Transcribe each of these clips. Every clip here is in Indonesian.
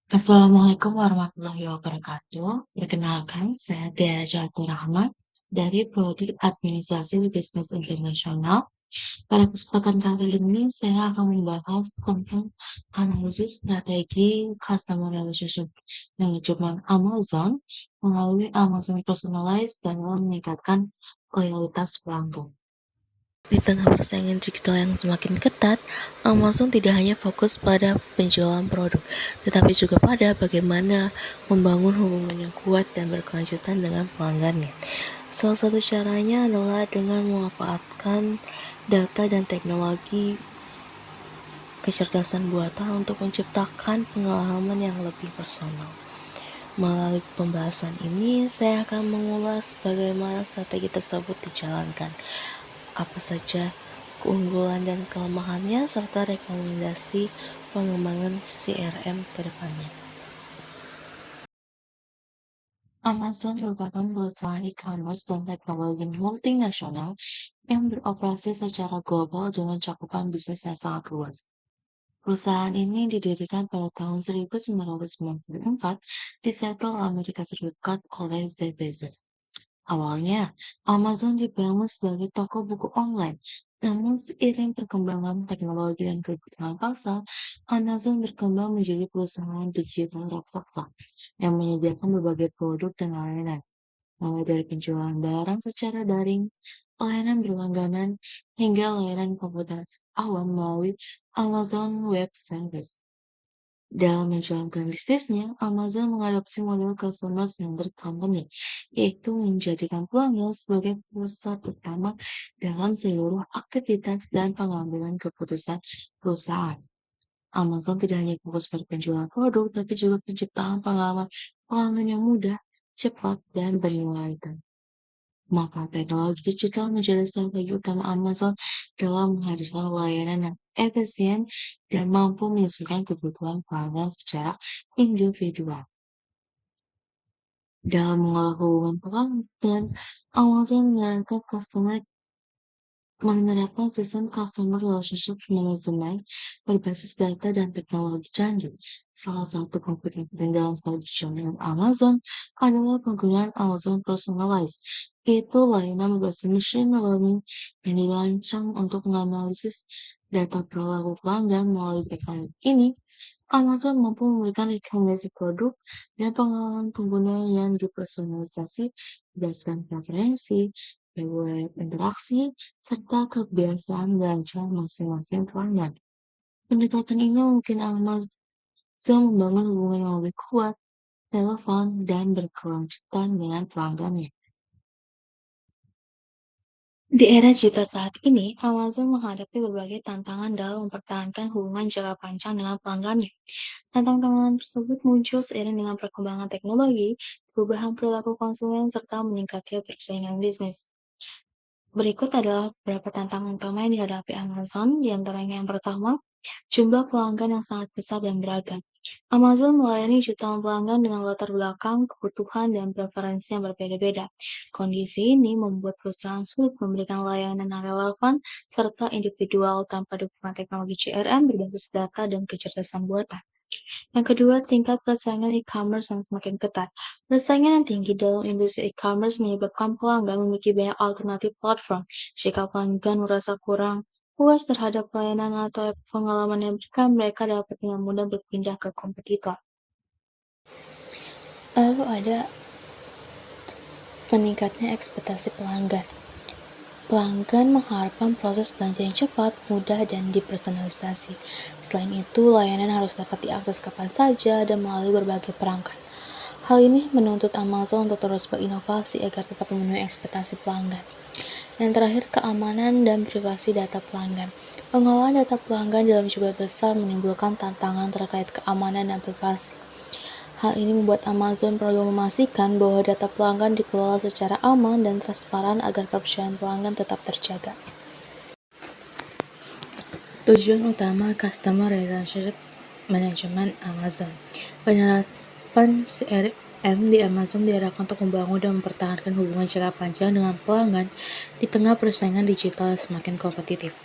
Assalamualaikum warahmatullahi wabarakatuh. Perkenalkan, saya Tia Jatuh Rahmat dari Prodi Administrasi Bisnis Internasional. Pada kesempatan kali ini, saya akan membahas tentang analisis strategi Customer Relationship Management Amazon melalui Amazon Personalized dalam meningkatkan loyalitas pelanggan. Di tengah persaingan digital yang semakin ketat, Amazon tidak hanya fokus pada penjualan produk, tetapi juga pada bagaimana membangun hubungan yang kuat dan berkelanjutan dengan pelanggannya. Salah satu caranya adalah dengan memanfaatkan data dan teknologi kecerdasan buatan untuk menciptakan pengalaman yang lebih personal. Melalui pembahasan ini, saya akan mengulas bagaimana strategi tersebut dijalankan, apa saja keunggulan dan kelemahannya, serta rekomendasi pengembangan CRM ke depannya. Amazon merupakan perusahaan e-commerce dan teknologi multinasional yang beroperasi secara global dengan cakupan bisnis yang sangat luas. Perusahaan ini didirikan pada tahun 1994 di Seattle, Amerika Serikat oleh Jeff Bezos. Awalnya, Amazon dibangun sebagai toko buku online, namun seiring perkembangan teknologi dan kebutuhan pasar, Amazon berkembang menjadi perusahaan digital raksasa yang menyediakan berbagai produk dan layanan, mulai dari penjualan barang secara daring, layanan berlangganan, hingga layanan komputer awam melalui Amazon Web Service. Dalam menjalankan bisnisnya, Amazon mengadopsi model customer-centered company, yaitu menjadikan pelanggan sebagai pusat utama dalam seluruh aktivitas dan pengambilan keputusan perusahaan. Amazon tidak hanya fokus pada penjualan produk, tapi juga penciptaan pengalaman pelanggan yang mudah, cepat, dan berloyalitas. Maka teknologi digital menjadi strategi utama Amazon dalam menghadirkan layanan yang efisien dan mampu menyesuaikan kebutuhan pelanggan secara individual. Dalam mengolah hubungan pelanggan, Amazon menerapkan sistem Customer Relationship Management berbasis data dan teknologi canggih. Salah satu komponen dalam strategi channel Amazon adalah penggunaan Amazon Personalized, yaitu layanan berbasis machine learning yang dirancang untuk menganalisis data perilaku pelanggan. Melalui teknologi ini, Amazon mampu memberikan rekomendasi produk dan pengalaman pengguna yang dipersonalisasi berdasarkan preferensi, riwayat interaksi, serta kebiasaan belajar masing-masing pelanggan. Pendekatan ini mungkin Amazon membangun hubungan yang lebih kuat, relevan, dan berkelanjutan dengan pelanggannya. Di era digital saat ini, Amazon menghadapi berbagai tantangan dalam mempertahankan hubungan jangka panjang dengan pelanggannya. Tantangan tersebut muncul seiring dengan perkembangan teknologi, perubahan perilaku konsumen, serta meningkatnya persaingan bisnis. Berikut adalah beberapa tantangan utama yang dihadapi Amazon, di antaranya yang pertama, jumlah pelanggan yang sangat besar dan beragam. Amazon melayani jutaan pelanggan dengan latar belakang, kebutuhan, dan preferensi yang berbeda-beda. Kondisi ini membuat perusahaan sulit memberikan layanan yang relevan serta individual tanpa dukungan teknologi CRM berbasis data dan kecerdasan buatan. Yang kedua, tingkat persaingan e-commerce yang semakin ketat. Persaingan yang tinggi dalam industri e-commerce menyebabkan pelanggan memiliki banyak alternatif platform. Jika pelanggan merasa kurang puas terhadap pelayanan atau pengalaman yang diberikan, mereka dapat dengan mudah berpindah ke kompetitor. Lalu ada meningkatnya ekspektasi pelanggan. Pelanggan mengharapkan proses belanja yang cepat, mudah, dan dipersonalisasi. Selain itu, layanan harus dapat diakses kapan saja dan melalui berbagai perangkat. Hal ini menuntut Amazon untuk terus berinovasi agar tetap memenuhi ekspektasi pelanggan. Yang terakhir, keamanan dan privasi data pelanggan. Pengelolaan data pelanggan dalam jumlah besar menimbulkan tantangan terkait keamanan dan privasi. Hal ini membuat Amazon perlu memastikan bahwa data pelanggan dikelola secara aman dan transparan agar kepercayaan pelanggan tetap terjaga. Tujuan utama Customer Relationship Management Amazon. Penerapan CRM di Amazon diarahkan untuk membangun dan mempertahankan hubungan jangka panjang dengan pelanggan di tengah persaingan digital yang semakin kompetitif.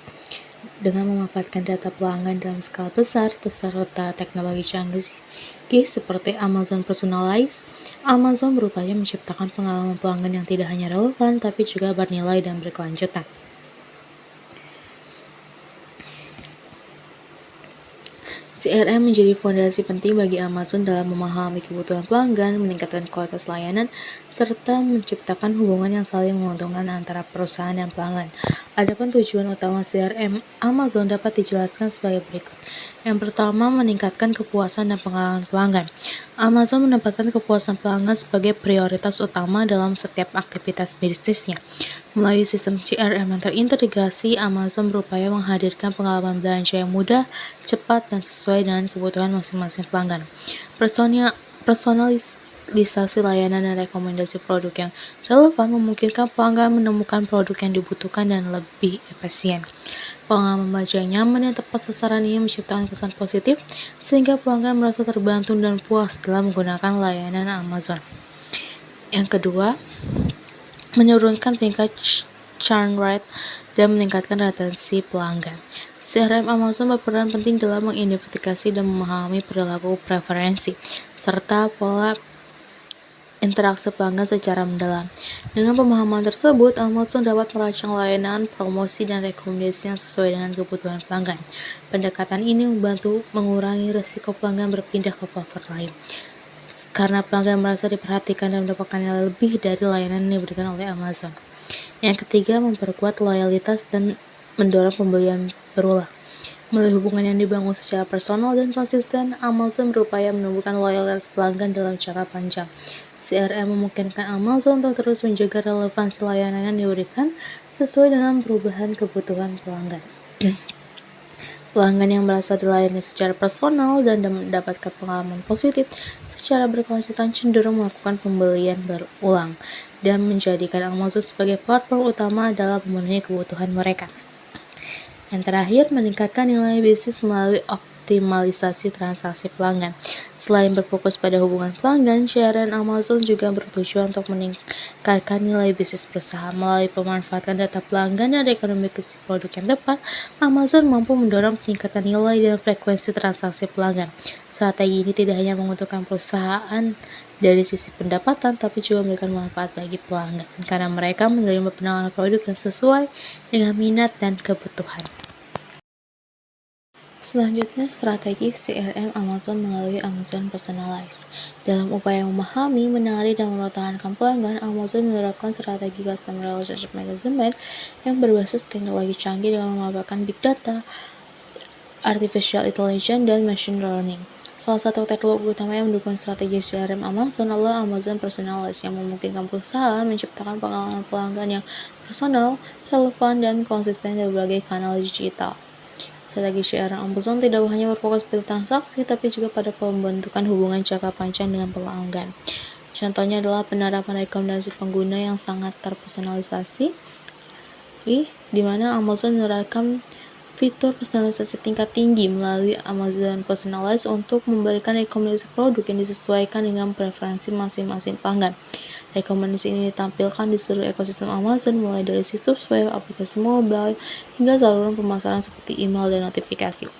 Dengan memanfaatkan data pelanggan dalam skala besar serta teknologi canggih seperti Amazon Personalize, Amazon berupaya menciptakan pengalaman pelanggan yang tidak hanya relevan tapi juga bernilai dan berkelanjutan. CRM menjadi fondasi penting bagi Amazon dalam memahami kebutuhan pelanggan, meningkatkan kualitas layanan, serta menciptakan hubungan yang saling menguntungkan antara perusahaan dan pelanggan. Adapun tujuan utama CRM Amazon dapat dijelaskan sebagai berikut. Yang pertama, meningkatkan kepuasan dan pengalaman pelanggan. Amazon menempatkan kepuasan pelanggan sebagai prioritas utama dalam setiap aktivitas bisnisnya. Melalui sistem CRM yang terintegrasi, Amazon berupaya menghadirkan pengalaman belanja yang mudah, cepat, dan sesuai dengan kebutuhan masing-masing pelanggan. Personalisasi layanan dan rekomendasi produk yang relevan memungkinkan pelanggan menemukan produk yang dibutuhkan dan lebih efisien. Pengalaman belanja yang nyaman dan tepat sasaran ini menciptakan kesan positif, sehingga pelanggan merasa terbantu dan puas dalam menggunakan layanan Amazon. Yang kedua, menurunkan tingkat churn rate dan meningkatkan retensi pelanggan. CRM Amazon berperan penting dalam mengidentifikasi dan memahami perilaku preferensi, serta pola interaksi pelanggan secara mendalam. Dengan pemahaman tersebut, Amazon dapat merancang layanan, promosi, dan rekomendasi yang sesuai dengan kebutuhan pelanggan. Pendekatan ini membantu mengurangi risiko pelanggan berpindah ke platform lain, karena pelanggan merasa diperhatikan dan mendapatkan nilai lebih dari layanan yang diberikan oleh Amazon. Yang ketiga, memperkuat loyalitas dan mendorong pembelian berulang. Melalui hubungan yang dibangun secara personal dan konsisten, Amazon berupaya menumbuhkan loyalitas pelanggan dalam jangka panjang. CRM memungkinkan Amazon untuk terus menjaga relevansi layanan yang diberikan sesuai dengan perubahan kebutuhan pelanggan. Pelanggan yang merasa dilayani secara personal dan mendapatkan pengalaman positif secara berkelanjutan cenderung melakukan pembelian berulang dan menjadikan Amazon sebagai platform utama dalam memenuhi kebutuhan mereka. Yang terakhir, meningkatkan nilai bisnis melalui optimalisasi transaksi pelanggan. Selain berfokus pada hubungan pelanggan, CRM Amazon juga bertujuan untuk meningkatkan nilai bisnis perusahaan. Melalui pemanfaatan data pelanggan dan rekomendasi produk yang tepat, Amazon mampu mendorong peningkatan nilai dan frekuensi transaksi pelanggan. Strategi ini tidak hanya menguntungkan perusahaan dari sisi pendapatan, tapi juga memberikan manfaat bagi pelanggan, karena mereka menerima penawaran produk yang sesuai dengan minat dan kebutuhan. Selanjutnya, strategi CRM Amazon melalui Amazon Personalize. Dalam upaya memahami, menarik, dan mempertahankan pelanggan, Amazon menerapkan strategi Customer Relationship Management yang berbasis teknologi canggih dengan memanfaatkan Big Data, Artificial Intelligence, dan Machine Learning. Salah satu teknologi utama yang mendukung strategi CRM Amazon adalah Amazon Personalize, yang memungkinkan perusahaan menciptakan pengalaman pelanggan yang personal, relevan, dan konsisten di berbagai kanal digital. Strategi CRM Amazon tidak hanya berfokus pada transaksi, tapi juga pada pembentukan hubungan jangka panjang dengan pelanggan. Contohnya adalah penerapan rekomendasi pengguna yang sangat terpersonalisasi, di mana Amazon menerapkan fitur personalisasi tingkat tinggi melalui Amazon Personalize untuk memberikan rekomendasi produk yang disesuaikan dengan preferensi masing-masing pelanggan. Rekomendasi ini ditampilkan di seluruh ekosistem Amazon, mulai dari situs web, aplikasi mobile, hingga saluran pemasaran seperti email dan notifikasi.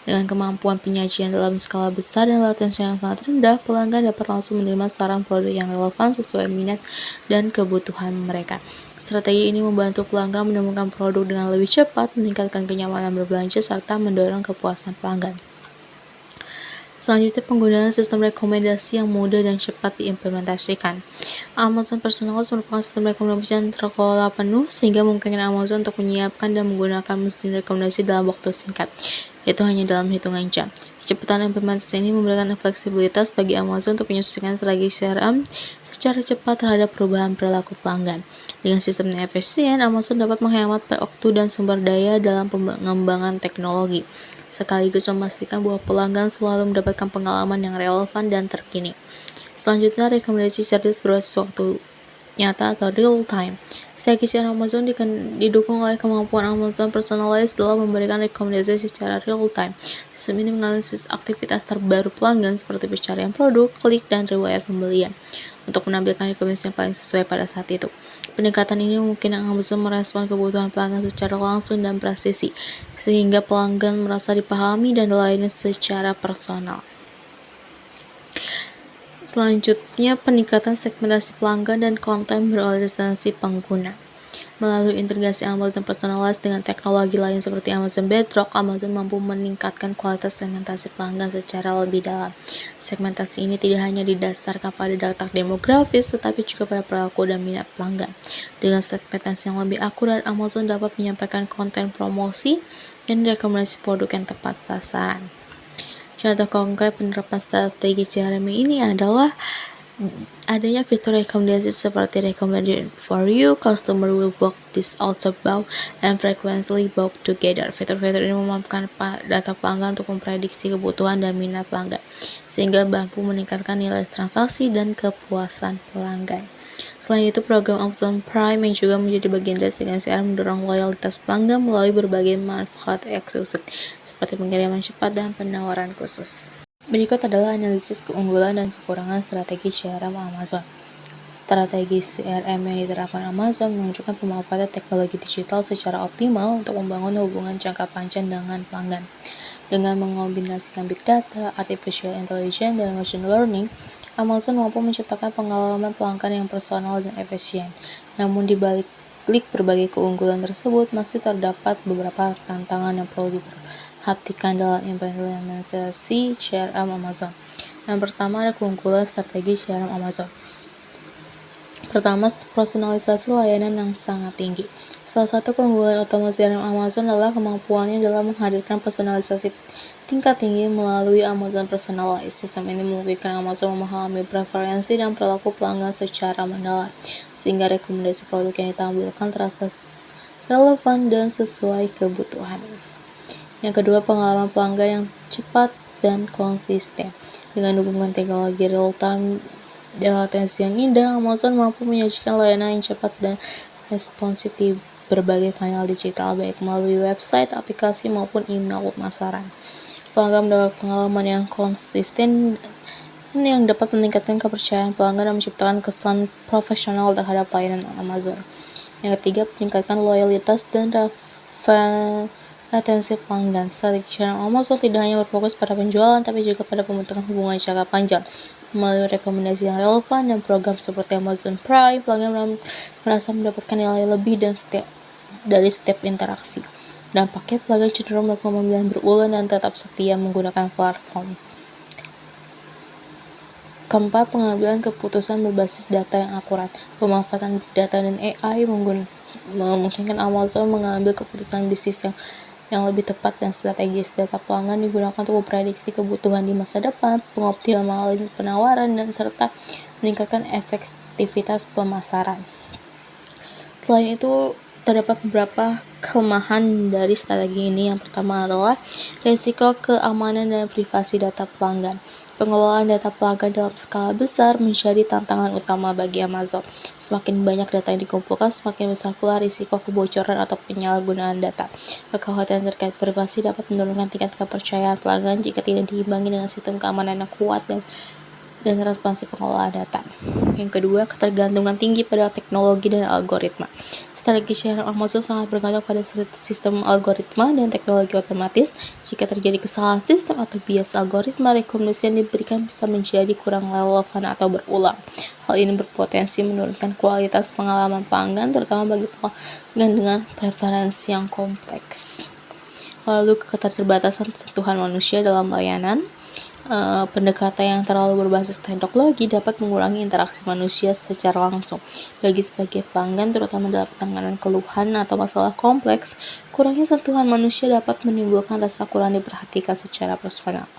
Dengan kemampuan penyajian dalam skala besar dan latensi yang sangat rendah, pelanggan dapat langsung menerima saran produk yang relevan sesuai minat dan kebutuhan mereka. Strategi ini membantu pelanggan menemukan produk dengan lebih cepat, meningkatkan kenyamanan berbelanja, serta mendorong kepuasan pelanggan. Selanjutnya, penggunaan sistem rekomendasi yang mudah dan cepat diimplementasikan. Amazon Personalize merupakan sistem rekomendasi yang terkelola penuh, sehingga memungkinkan Amazon untuk menyiapkan dan menggunakan mesin rekomendasi dalam waktu singkat, yaitu hanya dalam hitungan jam. Kecepatan implementasi ini memberikan fleksibilitas bagi Amazon untuk menyesuaikan strategi CRM secara cepat terhadap perubahan perilaku pelanggan. Dengan sistem yang efisien, Amazon dapat menghemat waktu dan sumber daya dalam pengembangan teknologi, sekaligus memastikan bahwa pelanggan selalu mendapatkan pengalaman yang relevan dan terkini. Selanjutnya, rekomendasi cerdas berbasis waktu nyata atau real time. Strategi CRM Amazon didukung oleh kemampuan Amazon Personalize dalam memberikan rekomendasi secara real time. Sistem ini menganalisis aktivitas terbaru pelanggan seperti pencarian produk, klik, dan riwayat pembelian. untuk menampilkan rekomendasi yang paling sesuai pada saat itu. Pendekatan ini memungkinkan Amazon merespon kebutuhan pelanggan secara langsung dan presisi, sehingga pelanggan merasa dipahami dan dilayani secara personal. Selanjutnya, peningkatan segmentasi pelanggan dan konten berorientasi pengguna. Melalui integrasi Amazon Personalized dengan teknologi lain seperti Amazon Bedrock, Amazon mampu meningkatkan kualitas segmentasi pelanggan secara lebih dalam. Segmentasi ini tidak hanya didasarkan pada data demografis, tetapi juga pada perilaku dan minat pelanggan. Dengan segmentasi yang lebih akurat, Amazon dapat menyampaikan konten promosi dan rekomendasi produk yang tepat sasaran. Contoh konkret penerapan strategi CRM ini adalah adanya fitur rekomendasi seperti recommended for you, customer will book this also book, and frequently book together. Fitur-fitur ini memanfaatkan data pelanggan untuk memprediksi kebutuhan dan minat pelanggan, sehingga mampu meningkatkan nilai transaksi dan kepuasan pelanggan. Selain itu, program Amazon Prime yang juga menjadi bagian dari segmen CRM mendorong loyalitas pelanggan melalui berbagai manfaat eksklusif, seperti pengiriman cepat dan penawaran khusus. Berikut adalah analisis keunggulan dan kekurangan strategi CRM Amazon. Strategi CRM yang diterapkan Amazon menunjukkan pemanfaatan teknologi digital secara optimal untuk membangun hubungan jangka panjang dengan pelanggan. Dengan mengombinasikan big data, artificial intelligence, dan machine learning, Amazon mampu menciptakan pengalaman pelanggan yang personal dan efisien. Namun di balik berbagai keunggulan tersebut, masih terdapat beberapa tantangan yang perlu diperhatikan dalam implementasi CRM Amazon. Yang pertama ada keunggulan strategi CRM Amazon. Pertama, personalisasi layanan yang sangat tinggi. Salah satu keunggulan utama CRM Amazon adalah kemampuannya dalam menghadirkan personalisasi tingkat tinggi melalui Amazon Personalized. Sistem ini memungkinkan Amazon memahami preferensi dan perilaku pelanggan secara mendalam, sehingga rekomendasi produk yang ditampilkan terasa relevan dan sesuai kebutuhan. Yang kedua, pengalaman pelanggan yang cepat dan konsisten. Dengan dukungan teknologi real-time dan latensi yang indah, Amazon mampu menyajikan layanan yang cepat dan responsif di berbagai kanal digital, baik melalui website, aplikasi, maupun email pemasaran. Pelanggan mendapat pengalaman yang konsisten yang dapat meningkatkan kepercayaan pelanggan dan menciptakan kesan profesional terhadap layanan Amazon. Yang ketiga, meningkatkan loyalitas dan retensi pelanggan. Strategi CRM Amazon tidak hanya berfokus pada penjualan, tapi juga pada pembentukan hubungan jangka panjang. Melalui rekomendasi yang relevan dan program seperti Amazon Prime, pelanggan merasa mendapatkan nilai lebih dan dari setiap interaksi. Dampaknya, pelanggan cenderung melakukan pembelian berulang dan tetap setia menggunakan platform. Keempat, pengambilan keputusan berbasis data yang akurat. Pemanfaatan big data dan AI memungkinkan Amazon mengambil keputusan bisnis yang lebih tepat dan strategis. Data pelanggan digunakan untuk memprediksi kebutuhan di masa depan, mengoptimalkan penawaran, dan serta meningkatkan efektivitas pemasaran. Selain itu, terdapat beberapa kelemahan dari strategi ini. Yang pertama adalah risiko keamanan dan privasi data pelanggan. Pengelolaan data pelanggan dalam skala besar menjadi tantangan utama bagi Amazon. Semakin banyak data yang dikumpulkan, semakin besar pula risiko kebocoran atau penyalahgunaan data. Kekhawatiran terkait privasi dapat menurunkan tingkat kepercayaan pelanggan jika tidak diimbangi dengan sistem keamanan yang kuat dan transparansi pengelolaan data. Yang kedua, ketergantungan tinggi pada teknologi dan algoritma. Strategi CRM Amazon sangat bergantung pada sistem algoritma dan teknologi otomatis. Jika terjadi kesalahan sistem atau bias algoritma, rekomendasi yang diberikan bisa menjadi kurang relevan atau berulang. Hal ini berpotensi menurunkan kualitas pengalaman pelanggan, terutama bagi pelanggan dengan preferensi yang kompleks. Lalu, keterbatasan sentuhan manusia dalam layanan. Pendekatan yang terlalu berbasis teknologi dapat mengurangi interaksi manusia secara langsung. Bagi sebagian pelanggan, terutama dalam penanganan keluhan atau masalah kompleks, kurangnya sentuhan manusia dapat menimbulkan rasa kurang diperhatikan secara personal.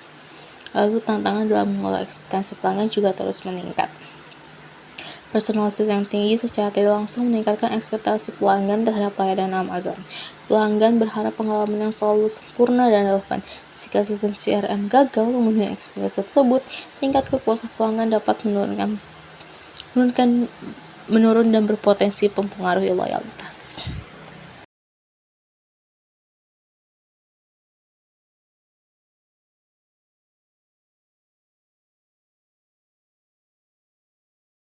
Lalu, tantangan dalam mengelola ekspektasi pelanggan juga terus meningkat. Personalisasi yang tinggi secara tidak langsung meningkatkan ekspektasi pelanggan terhadap layanan Amazon. Pelanggan berharap pengalaman yang selalu sempurna dan relevan. Jika sistem CRM gagal memenuhi ekspektasi tersebut, tingkat kepuasan pelanggan dapat menurun dan berpotensi mempengaruhi loyalitas.